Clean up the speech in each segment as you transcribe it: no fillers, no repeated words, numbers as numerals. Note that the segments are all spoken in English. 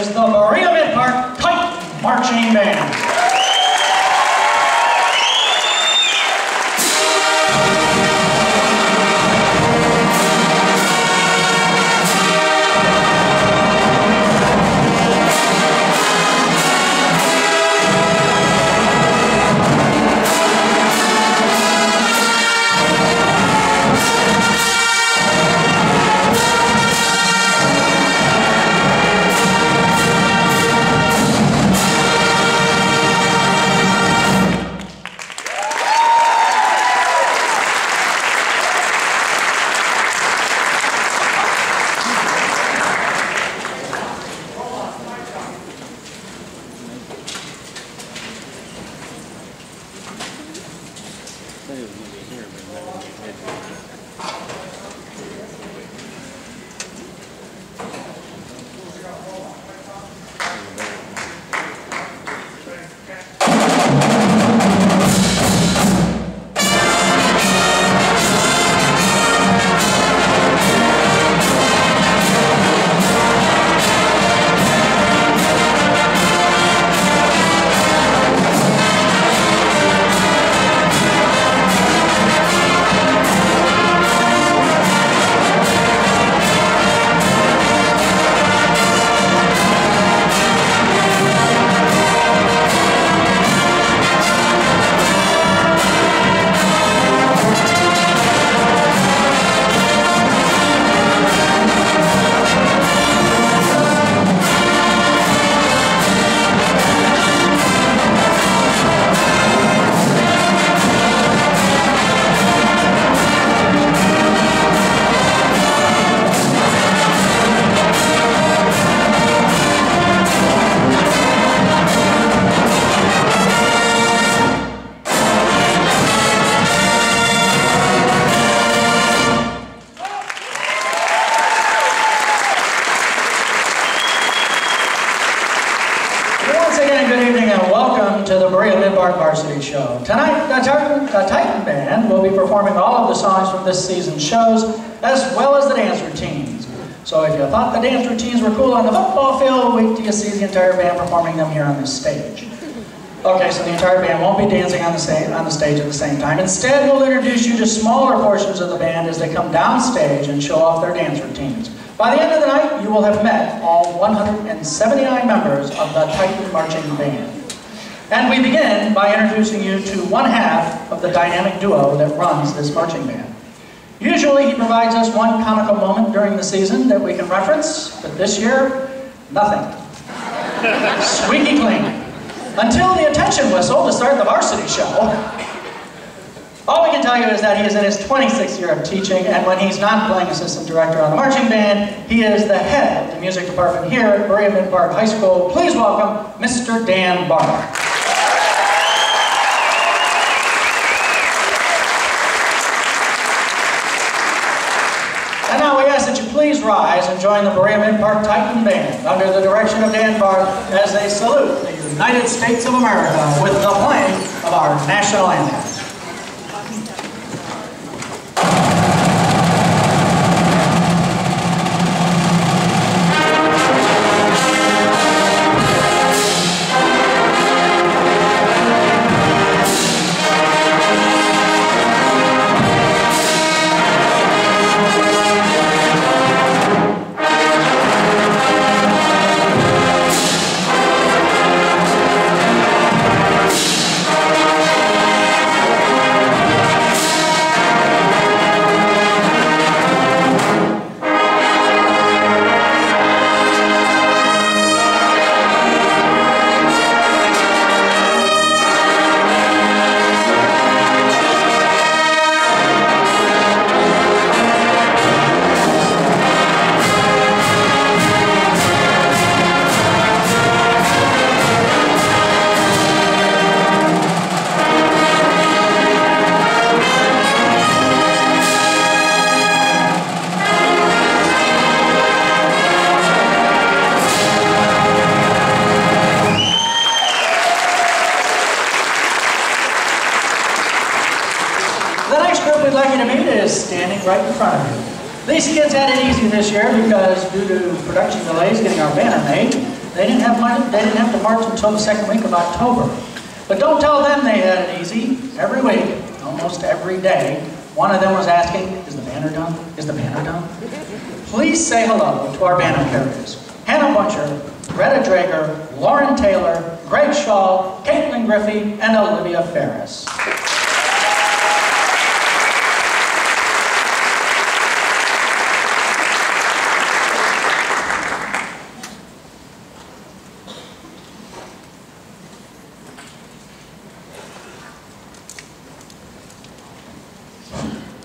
is the Berea-Midpark Titan Marching Band. To the Berea-Midpark Varsity Show. Tonight, the Titan Band will be performing all of the songs from this season's shows, as well as the dance routines. So if you thought the dance routines were cool on the football field, wait till you see the entire band performing them here on this stage. Okay, so the entire band won't be dancing on the stage at the same time. Instead, we'll introduce you to smaller portions of the band as they come down stage and show off their dance routines. By the end of the night, you will have met all 179 members of the Titan Marching Band. And we begin by introducing you to one half of the dynamic duo that runs this marching band. Usually he provides us one comical moment during the season that we can reference, but this year, nothing. Squeaky clean. Until the attention whistle to start the varsity show. All we can tell you is that he is in his 26th year of teaching, and when he's not playing assistant director on the marching band, he is the head of the music department here at Berea-Midpark High School. Please welcome Mr. Dan Barr. And now we ask that you please rise and join the Berea-Midpark Titan Band under the direction of Dan Barr as they salute the United States of America with the playing of our national anthem. we'd like you to meet is standing right in front of you. These kids had it easy this year because due to production delays getting our banner made, They didn't have to march until the second week of October. But don't tell them they had it easy. Every week, almost every day, one of them was asking, is the banner done? Is the banner done? Please say hello to our banner carriers. Hannah Buncher, Greta Drager, Lauren Taylor, Greg Shaw, Caitlin Griffey, and Olivia Ferris.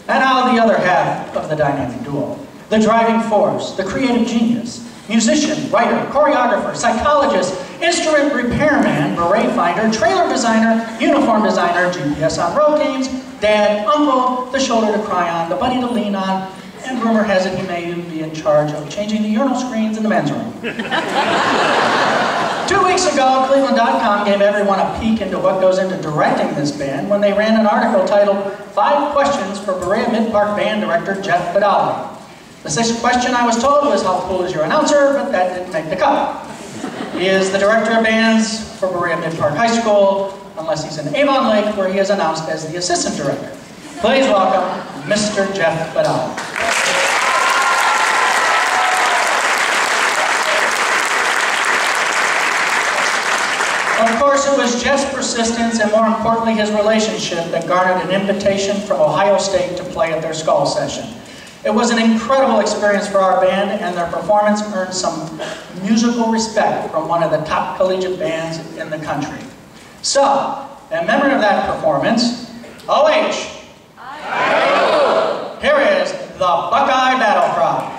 And now the other half of the dynamic duo. The driving force, the creative genius, musician, writer, choreographer, psychologist, instrument repairman, beret finder, trailer designer, uniform designer, GPS on road games, dad, uncle, the shoulder to cry on, the buddy to lean on, and rumor has it he may even be in charge of changing the urinal screens in the men's room. 2 weeks ago, Cleveland.com gave everyone a peek into what goes into directing this band when they ran an article titled 5 Questions for Berea-Midpark Band Director Jeff Badali. The 6th question, I was told, was how cool is your announcer, but that didn't make the cut. He is the director of bands for Berea-Midpark High School, unless he's in Avon Lake, where he is announced as the assistant director. Please welcome Mr. Jeff Badali. Of course, it was Jeff's persistence and, more importantly, his relationship that garnered an invitation from Ohio State to play at their Skull session. It was an incredible experience for our band, and their performance earned some musical respect from one of the top collegiate bands in the country. So, in memory of that performance, OH, here is the Buckeye Battle Cry.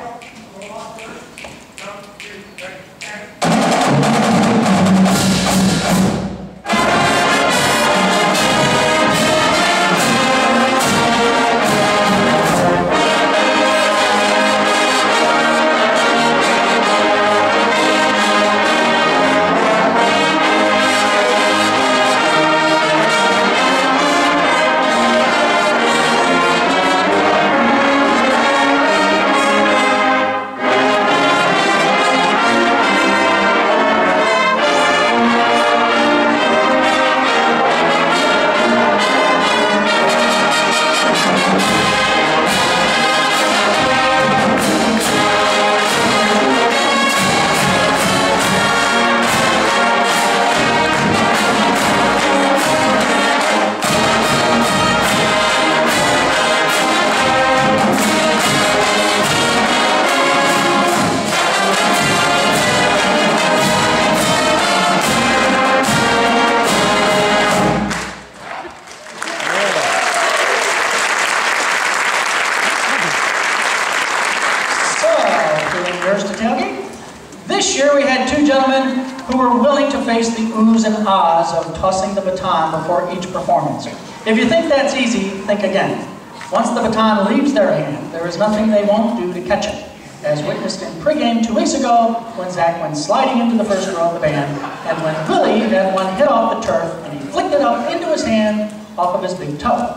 This year we had 2 gentlemen who were willing to face the oohs and ahs of tossing the baton before each performance. If you think that's easy, think again. Once the baton leaves their hand, there is nothing they won't do to catch it, as witnessed in pregame 2 weeks ago when Zach went sliding into the first row of the band, and when Willie had one hit off the turf and he flicked it up into his hand off of his big toe,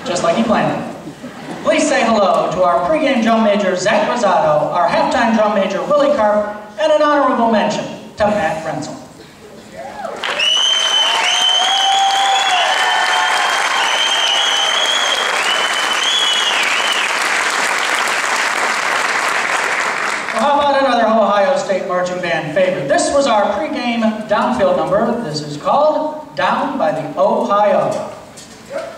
just like he planned. Please say hello to our pregame drum major, Zach Rosado, our halftime drum major, Willie Karp, and an honorable mention to Matt Renzel. Well, how about another Ohio State marching band favorite? This was our pregame downfield number. This is called Down by the Ohio. Yeah.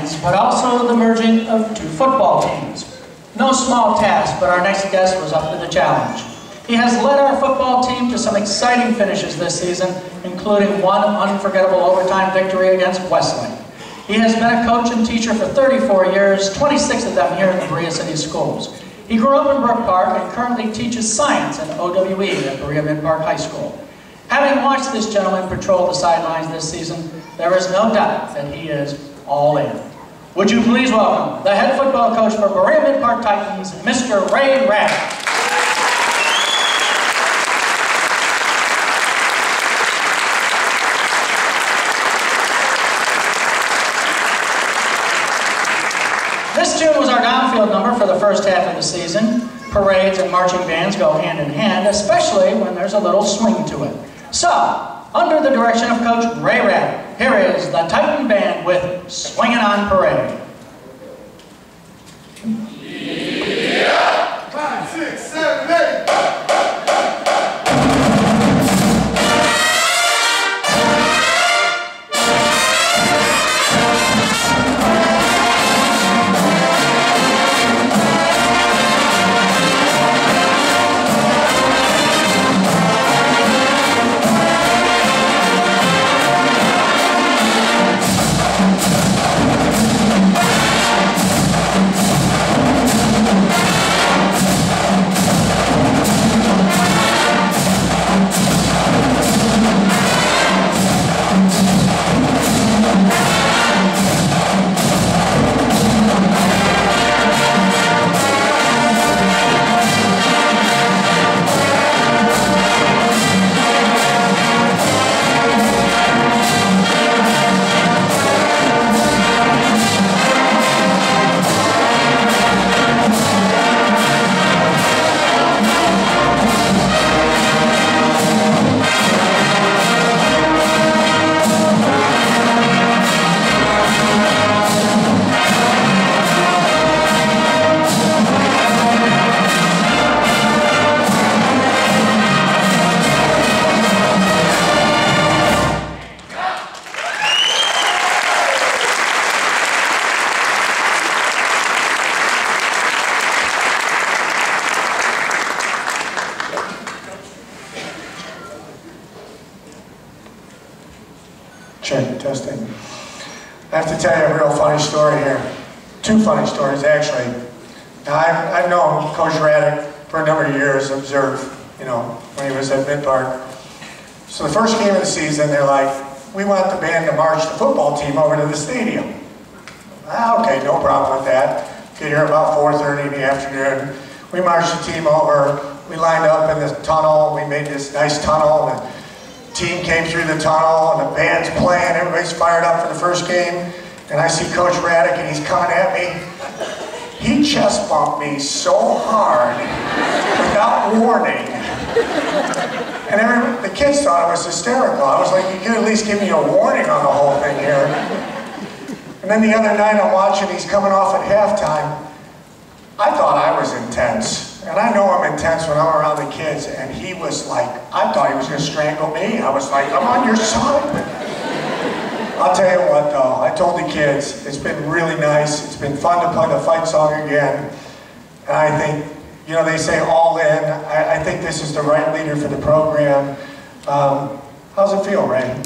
bands, but also the merging of 2 football teams. No small task, but our next guest was up to the challenge. He has led our football team to some exciting finishes this season, including one unforgettable overtime victory against Westlake. He has been a coach and teacher for 34 years, 26 of them here in the Berea City schools. He grew up in Brook Park and currently teaches science in OWE at Berea-Midpark High School. Having watched this gentleman patrol the sidelines this season, there is no doubt that he is all in. Would you please welcome the head football coach for Berea-Midpark Titans, Mr. Hradek. This tune was our downfield number for the first half of the season. Parades and marching bands go hand in hand, especially when there's a little swing to it. So, under the direction of Coach Hradek, here is the Titan Band with Swingin' on Parade. Yeah. 5, 6, 7, 8. Check, testing. I have to tell you a real funny story here. 2 funny stories, actually. Now, I've known Coach Hradek for a number of years, observed, when he was at Midpark. So the first game of the season, they're like, we want the band to march the football team over to the stadium. Okay, no problem with that. Get here about 4:30 in the afternoon. We marched the team over. We lined up in the tunnel. We made this nice tunnel. And team came through the tunnel and the band's playing, everybody's fired up for the first game, and I see Coach Hradek and he's coming at me. He chest bumped me so hard without warning. And the kids thought it was hysterical. I was like, you could at least give me a warning on the whole thing here. And then the other night I'm watching, he's coming off at halftime. I thought I was intense. And I know I'm intense when I'm around the kids, and he was like, I thought he was going to strangle me. I was like, I'm on your side. I'll tell you what though, I told the kids, it's been really nice. It's been fun to play the fight song again. And I think, they say all in. I think this is the right leader for the program. How's it feel, Ray?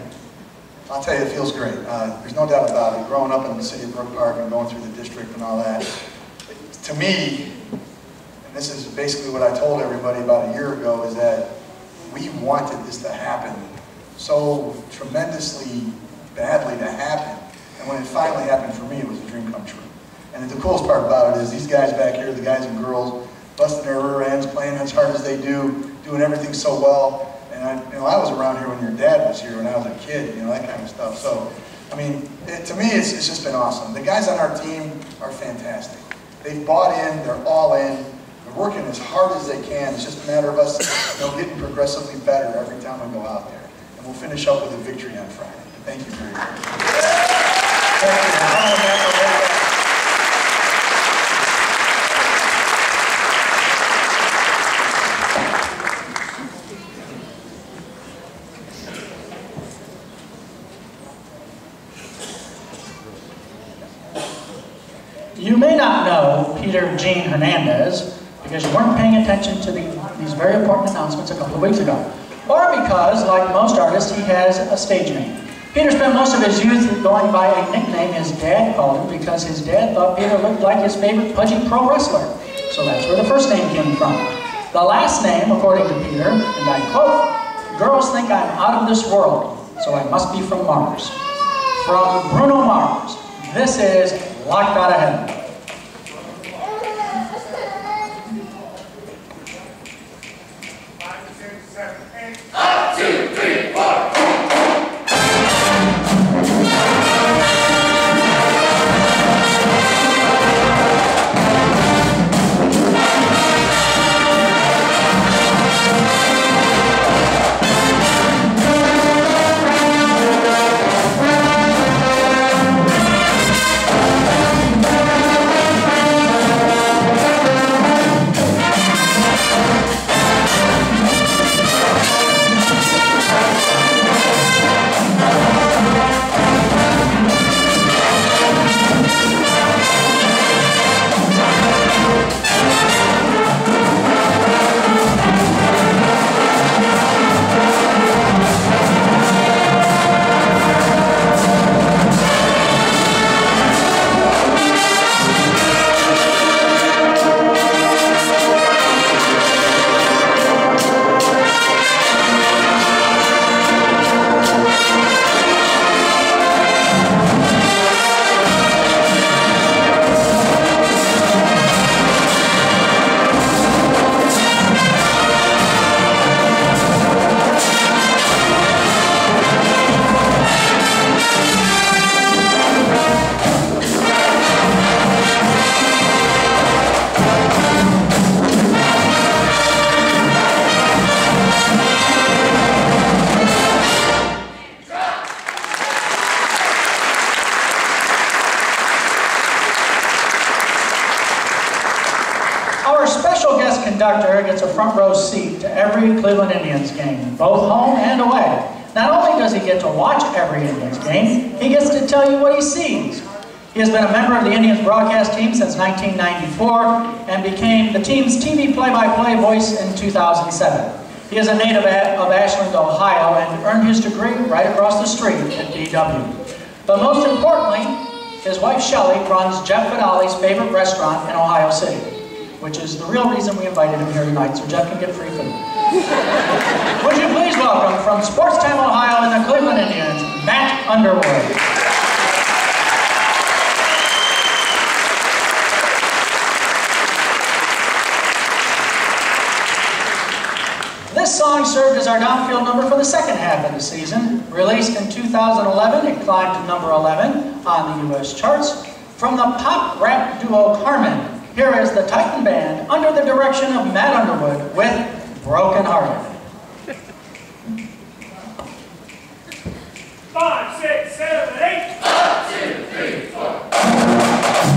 I'll tell you, it feels great. There's no doubt about it. Growing up in the city of Brook Park and going through the district and all that, to me, and this is basically what I told everybody about a year ago, is that we wanted this to happen so tremendously badly to happen. And when it finally happened for me, it was a dream come true. And the coolest part about it is these guys back here, the guys and girls, busting their rear ends, playing as hard as they do, doing everything so well. And I was around here when your dad was here when I was a kid, that kind of stuff. So, to me, it's just been awesome. The guys on our team are fantastic. They've bought in, they're all in. They're working as hard as they can. It's just a matter of us, getting progressively better every time we go out there. And we'll finish up with a victory on Friday. Thank you very much. Thank you. know Peter Gene Hernandez because you weren't paying attention to these very important announcements a couple of weeks ago. Or because, like most artists, he has a stage name. Peter spent most of his youth going by a nickname his dad called him because his dad thought Peter looked like his favorite pudgy pro wrestler. So that's where the first name came from. The last name, according to Peter, and I quote, "Girls think I'm out of this world, so I must be from Mars." From Bruno Mars, this is Locked Out of Heaven. 5, 6, 7, 8. 1, 2, 3, 4. Conductor gets a front row seat to every Cleveland Indians game, both home and away. Not only does he get to watch every Indians game, he gets to tell you what he sees. He has been a member of the Indians broadcast team since 1994 and became the team's TV play-by-play voice in 2007. He is a native of Ashland, Ohio, and earned his degree right across the street at DW. But most importantly, his wife Shelley runs Jeff Vidali's favorite restaurant in Ohio City, which is the real reason we invited him here tonight, so Jeff can get free food. Would you please welcome from Sportstown, Ohio, and the Cleveland Indians, Matt Underwood. This song served as our downfield number for the second half of the season. Released in 2011, it climbed to number 11 on the U.S. charts. From the pop rap duo Carmen, here is the Titan Band under the direction of Matt Underwood with Broken Hearted. 5, 6, 7, 8. 1, 2, 3, 4.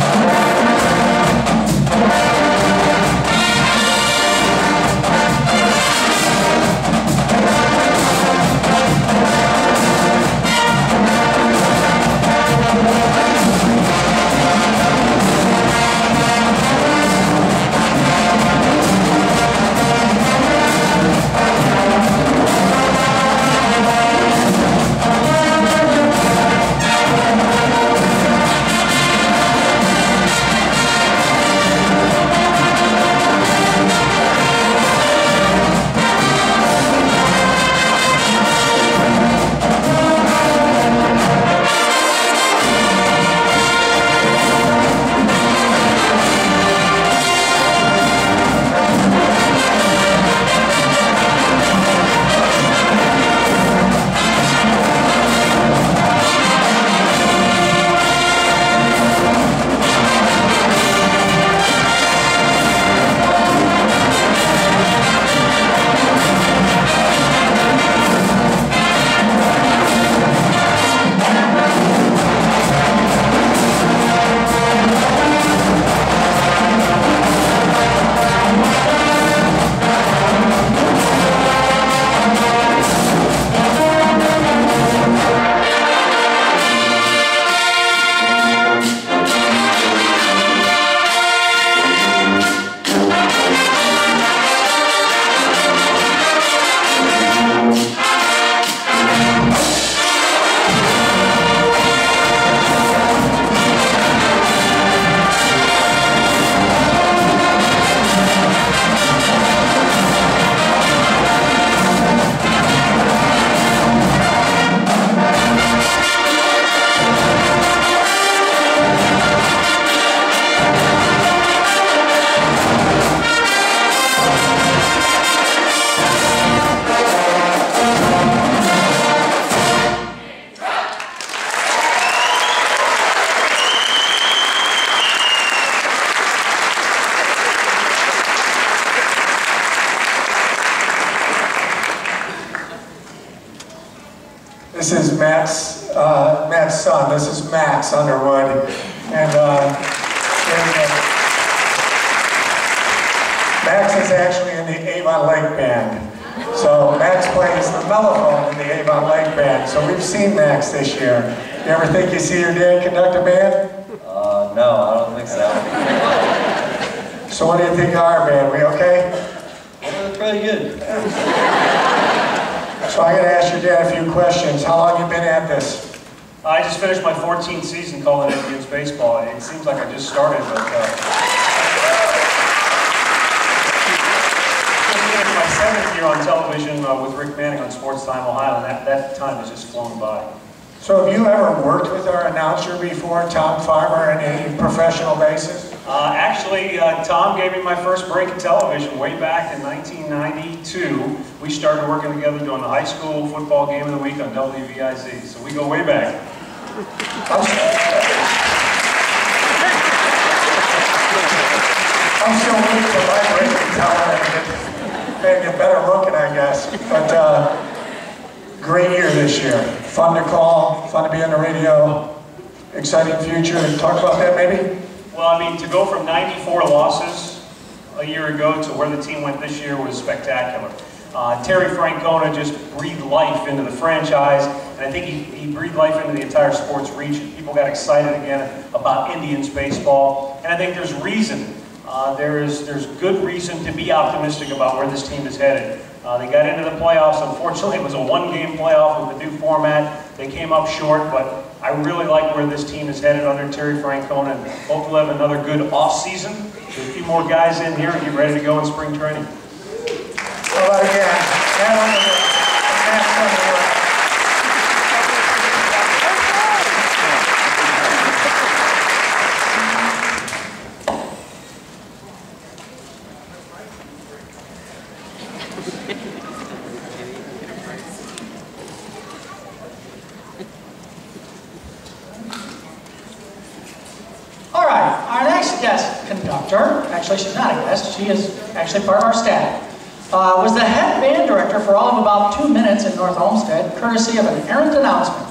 is Matt's son. This is Max Underwood. And Max is actually in the Avon Lake Band. So Max plays the mellophone in the Avon Lake Band. So we've seen Max this year. You ever think you see your dad conduct a band? No, I don't think so. So what do you think of our band? We okay? Well, it's pretty good. So I'm going to ask your dad a few questions. How long have you been at this? I just finished my 14th season calling Indians baseball. It seems like I just started, but just finished my 7th year on television with Rick Manning on Sports Time Ohio, and that time has just flown by. So have you ever worked with our announcer before, Tom Farmer, on any professional basis? Actually, Tom gave me my first break in television way back in 1992. We started working together doing the high school football game of the week on WVIZ, so we go way back. I'm still waiting for my break in television and get better looking, I guess. But great year this year. Fun to call, fun to be on the radio, exciting future. Talk about that maybe? Well, I mean, to go from 94 losses a year ago to where the team went this year was spectacular. Terry Francona just breathed life into the franchise, and I think he breathed life into the entire sports region. People got excited again about Indians baseball, and I think there's reason. There's good reason to be optimistic about where this team is headed. They got into the playoffs. Unfortunately, it was a one-game playoff with the new format. They came up short, but I really like where this team is headed under Terry Francona, and hope we'll have another good off-season. Get a few more guys in here and get ready to go in spring training. How about again? All right, our next guest conductor, actually she's not a guest, she is actually part of our staff, was the head band director for all of about 2 minutes in North Olmsted, courtesy of an errant announcement.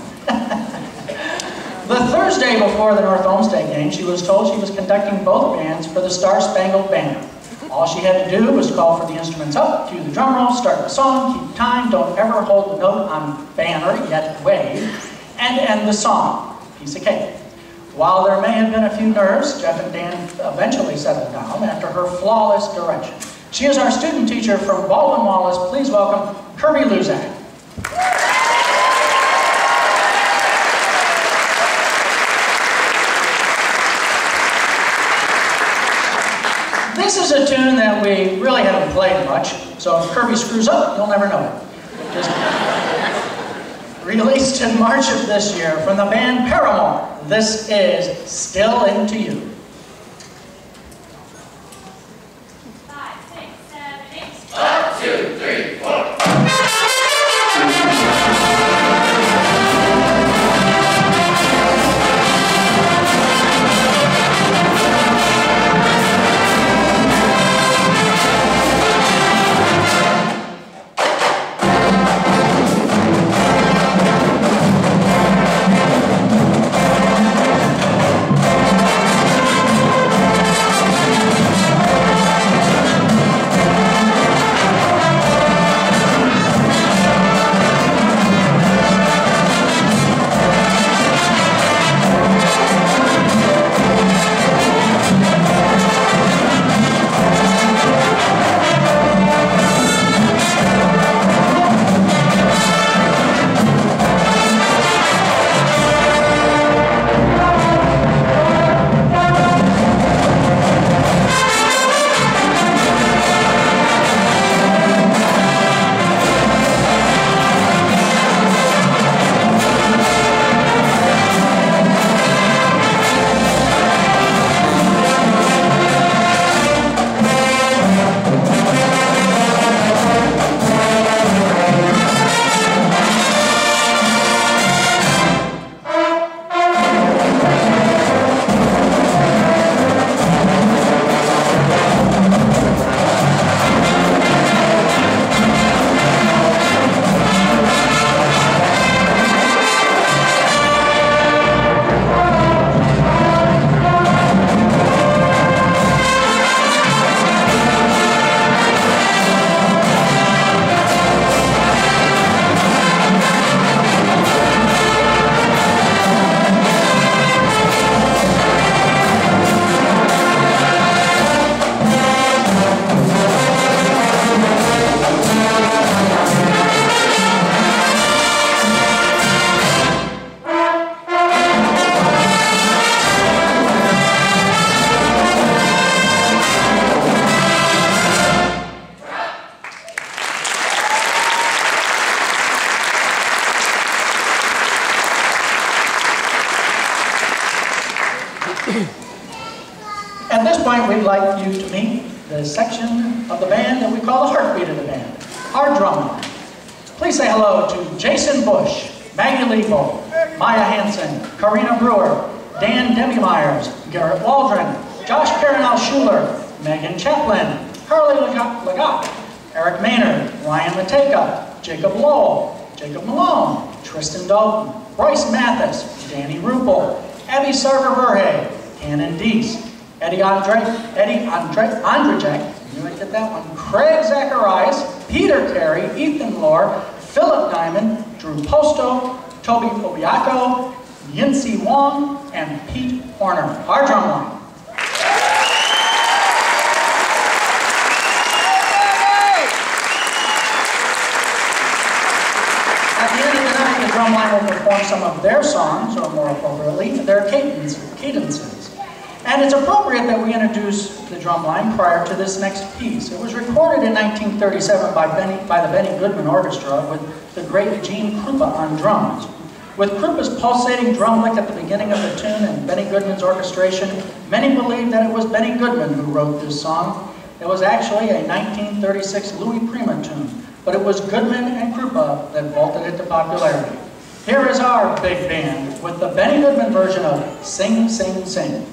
The Thursday before the North Olmsted game, she was told she was conducting both bands for the Star-Spangled Banner. All she had to do was call for the instruments up, cue the drum roll, start the song, keep time, don't ever hold the note on banner, yet wave, and end the song. Piece of cake. While there may have been a few nerves, Jeff and Dan eventually settled down after her flawless direction. She is our student teacher from Baldwin Wallace. Please welcome Kirby Luzak. This is a tune that we really haven't played much, so if Kirby screws up, you'll never know it. Just released in March of this year from the band Paramore, this is Still Into You. 5, 6, 7, 8. 1, 2, 3, 4. Still we'd like you to meet the section of the band that we call the heartbeat of the band, our drum line. Please say hello to Jason Bush, Maggie Lebo, Maya Hansen, Karina Brewer, Dan Demi-Myers, Garrett Waldron, Josh Carinal Schuler, Megan Chaplin, Carly Legat, Eric Maynard, Ryan Mateka, Jacob Lowell, Jacob Malone, Tristan Dalton, Bryce Mathis, Danny Rupel, Abby Sarver-Verhey, Cannon Deese, Eddie Andrzejek, you might get that one, Craig Zacharias, Peter Carey, Ethan Lohr, Philip Diamond, Drew Posto, Toby Obiako, Yinsi Wong, and Pete Horner, our drum line. At the end of the night, the drum line will perform some of their songs, or more appropriately, their cadences. And it's appropriate that we introduce the drum line prior to this next piece. It was recorded in 1937 by the Benny Goodman Orchestra with the great Gene Krupa on drums. With Krupa's pulsating drum lick at the beginning of the tune and Benny Goodman's orchestration, many believe that it was Benny Goodman who wrote this song. It was actually a 1936 Louis Prima tune, but it was Goodman and Krupa that vaulted it to popularity. Here is our big band with the Benny Goodman version of Sing, Sing, Sing.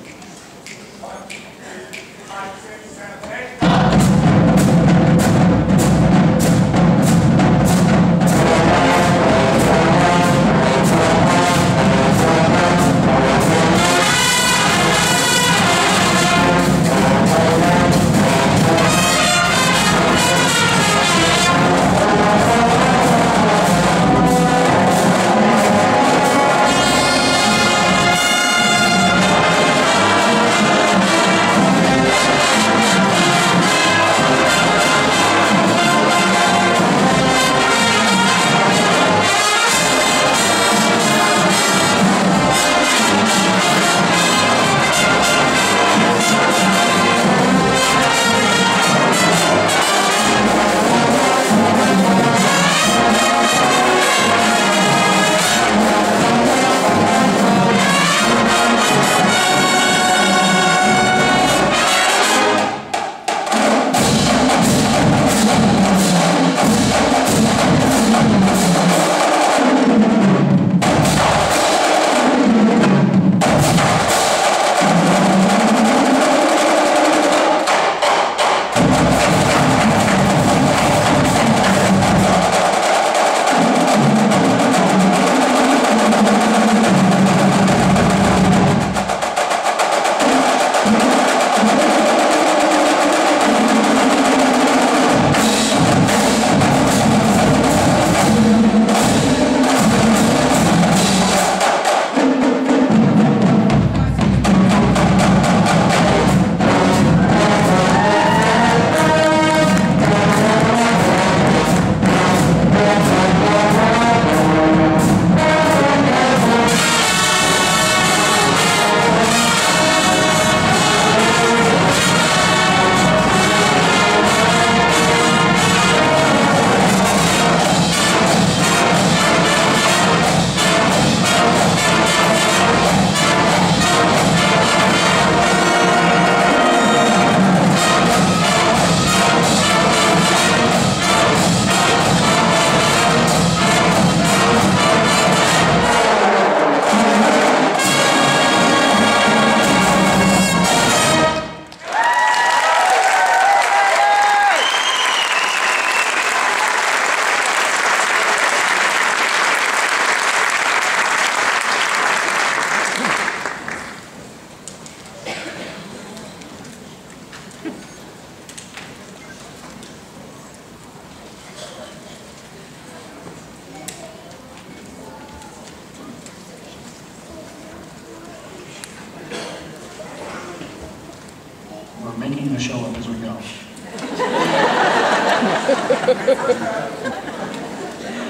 Making the show up as we go.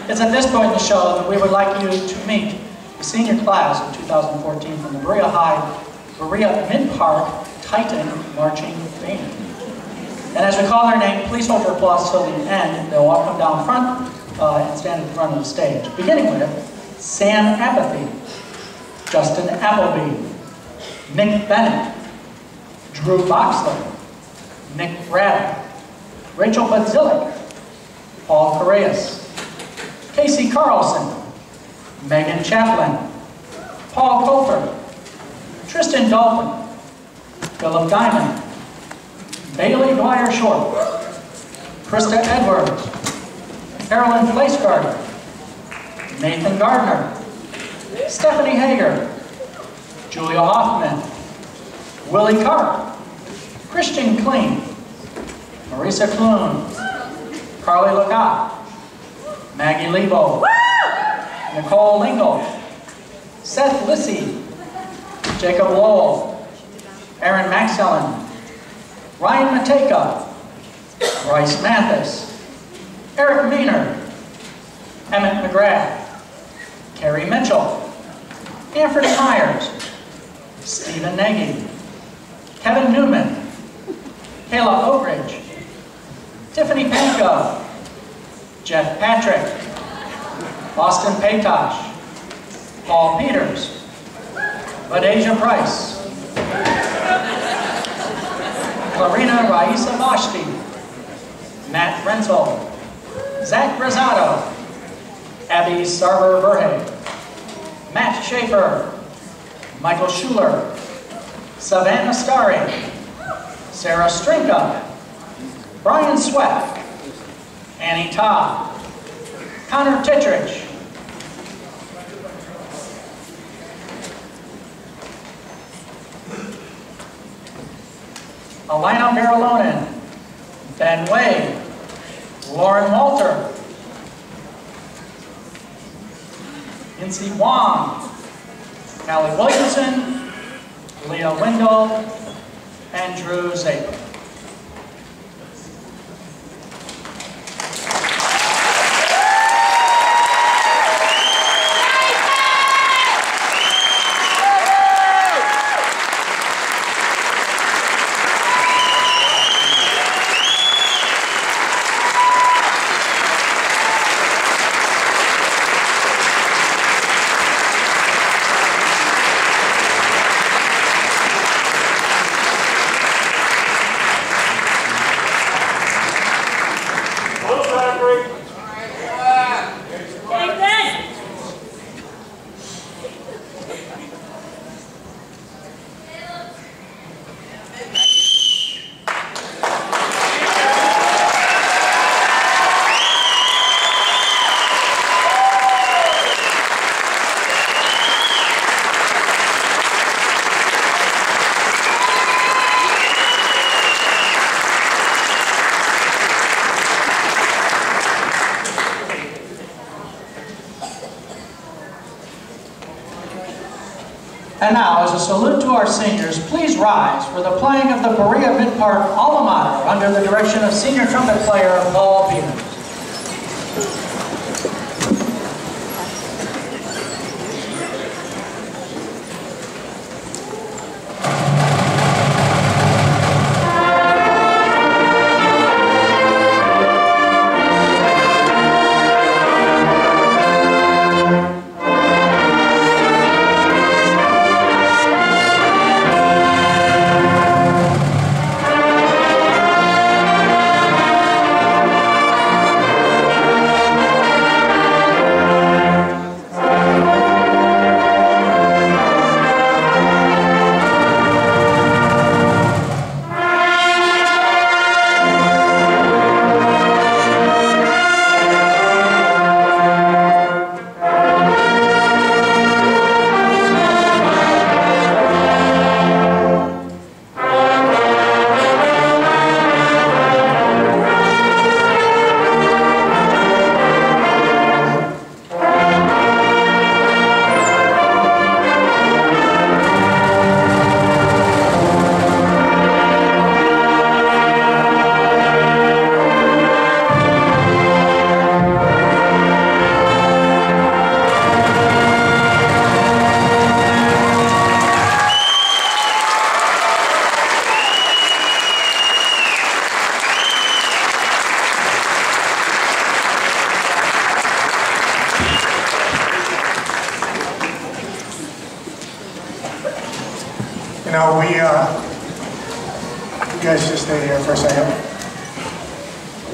It's at this point in the show that we would like you to meet the senior class of 2014 from the Berea-Midpark Titan Marching Band. And as we call their name, please hold your applause till the end. They'll all come down front and stand at the front of the stage. Beginning with Sam Apathy, Justin Appleby, Nick Bennett, Drew Boxler, Nick Hradek, Rachel Budzik, Paul Correas, Casey Carlson, Megan Chaplin, Paul Coulter, Tristan Dalton, Philip Diamond, Bailey Dwyer Short, Krista Edwards, Carolyn Flacegarter, Nathan Gardner, Stephanie Hager, Julia Hoffman, Willie Carp, Christian Kling, Marisa Kloon, Carly Legat, Maggie Lebo, Nicole Lingle, Seth Lissy, Jacob Lowell, Aaron Maxellen, Ryan Mateka, Bryce Mathis, Eric Meaner, Emmett McGrath, Carrie Mitchell, Anthony Myers, Stephen Nagy, Kevin Newman, Kayla Oakridge, Tiffany Panko, Jeff Patrick, Austin Paytosh, Paul Peters, Vadeja Price, Clarina Raisa Vashti, Matt Renzel, Zach Rosado, Abby Sarver-Verhey, Matt Schaefer, Michael Schuler, Savannah Starry, Sarah Strinka, Brian Sweat, Annie Todd, Connor Titrich, Alina Baralonen, Ben Wade, Lauren Walter, Incy Wong, Callie Williamson, Leah Wendell, and Drew Zaper. And now, as a salute to our seniors, please rise for the playing of the Berea-Midpark alma mater under the direction of senior trumpet player Paul Peters. You guys just stay here for a second.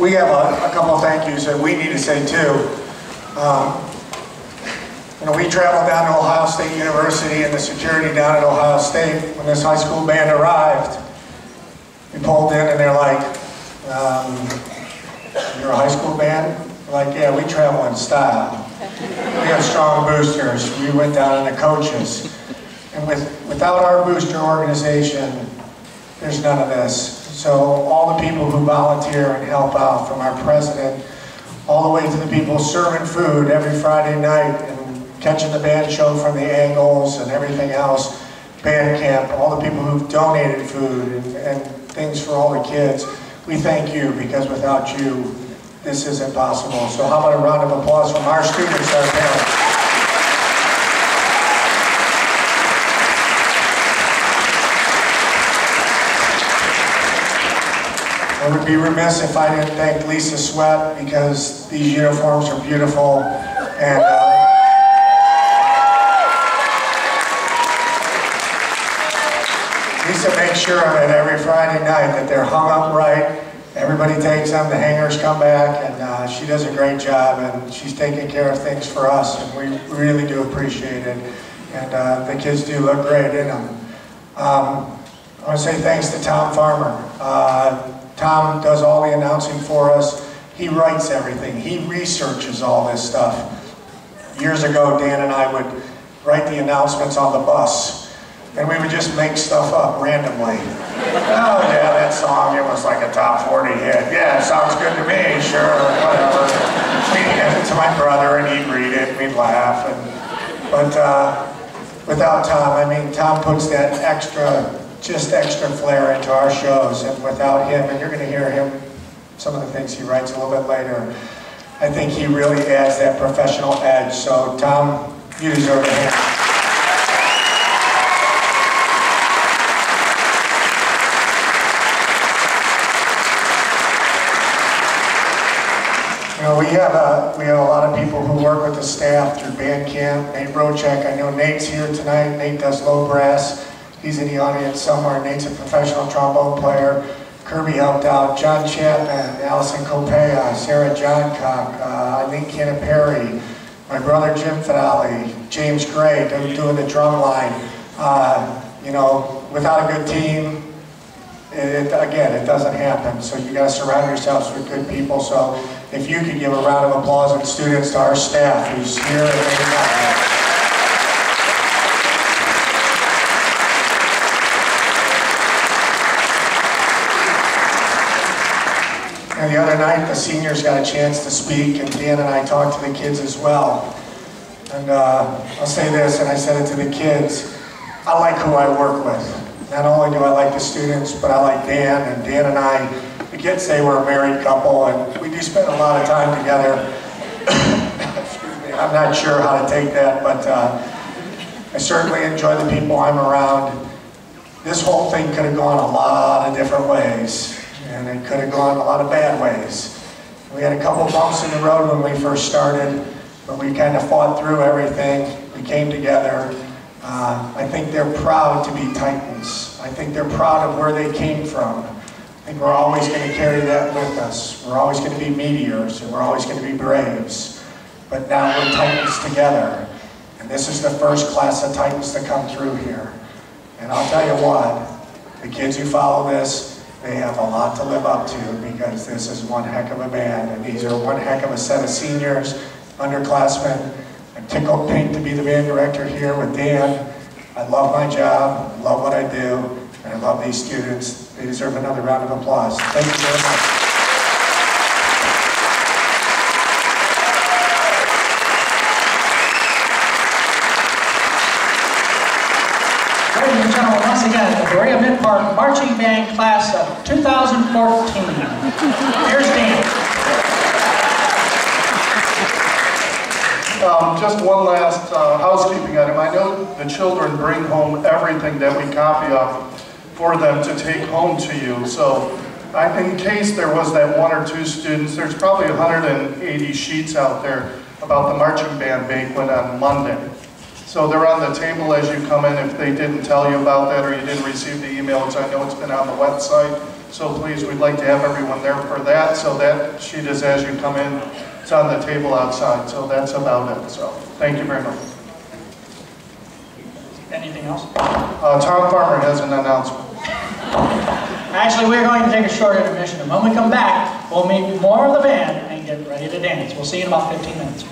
We have a couple of thank yous that we need to say too. You know, we traveled down to Ohio State University and the security down at Ohio State when this high school band arrived. We pulled in and they're like, you're a high school band? We're like, yeah, we travel in style. We have strong boosters. We went down and the coaches. And without our booster organization, there's none of this. So all the people who volunteer and help out, from our president all the way to the people serving food every Friday night and catching the band show from the angles and everything else, band camp, all the people who've donated food and things for all the kids, we thank you, because without you, this isn't possible. So how about a round of applause from our students, our parents. I would be remiss if I didn't thank Lisa Sweat, because these uniforms are beautiful, and Lisa makes sure that every Friday night that they're hung up right. Everybody takes them, the hangers come back, and she does a great job, and she's taking care of things for us, and we really do appreciate it. And the kids do look great in them. I want to say thanks to Tom Farmer. Tom does all the announcing for us. He writes everything. He researches all this stuff. Years ago, Dan and I would write the announcements on the bus, and we would just make stuff up randomly. Oh yeah, that song, it was like a top 40 hit. Yeah, it sounds good to me, sure, whatever. We'd hand it to my brother and he'd read it, we'd laugh. But without Tom, I mean, Tom puts that just extra flair into our shows, and without him, and you're going to hear him, some of the things he writes a little bit later, I think he really adds that professional edge. So Tom, you deserve a hand. You know, we have a lot of people who work with the staff through band camp. Nate Brochek, I know Nate's here tonight. Nate does low brass. He's in the audience somewhere. Nate's a professional trombone player. Kirby helped out. John Chapman, Allison Copea, Sarah Johncock, Eileen Canaperi, my brother Jim Fidali, James Gray doing the drum line. You know, without a good team, again, it doesn't happen. So you got to surround yourselves with good people. So if you could give a round of applause and students to our staff who's here and maybe not here. And the other night, the seniors got a chance to speak, and Dan and I talked to the kids as well. And I'll say this, and I said it to the kids, I like who I work with. Not only do I like the students, but I like Dan, and Dan and I, the kids say we're a married couple, and we do spend a lot of time together. Excuse me, I'm not sure how to take that, but I certainly enjoy the people I'm around. This whole thing could have gone a lot of different ways. And it could have gone a lot of bad ways. We had a couple bumps in the road when we first started, but we kind of fought through everything. We came together. I think they're proud to be Titans. I think they're proud of where they came from. I think we're always going to carry that with us. We're always going to be Meteors, and we're always going to be Braves. But now we're Titans together. And this is the first class of Titans to come through here. And I'll tell you what, the kids who follow this, they have a lot to live up to, because this is one heck of a band, and these are one heck of a set of seniors, underclassmen. I'm tickled pink to be the band director here with Dan. I love my job, I love what I do, and I love these students. They deserve another round of applause. Thank you very much. Ladies and gentlemen, once again, the Berea-Midpark Marching Band Class of 2014. Here's Dan. Just one last housekeeping item. I know the children bring home everything that we copy off for them to take home to you. So in case there was that one or two students, there's probably 180 sheets out there about the marching band banquet on Monday. So they're on the table as you come in. If they didn't tell you about that or you didn't receive the emails, I know it's been on the website. So please, we'd like to have everyone there for that. So that sheet is as you come in. It's on the table outside. So that's about it. So thank you very much. Anything else? Tom Farmer has an announcement. Actually, we're going to take a short intermission, and when we come back, we'll meet more of the band and get ready to dance. We'll see you in about 15 minutes.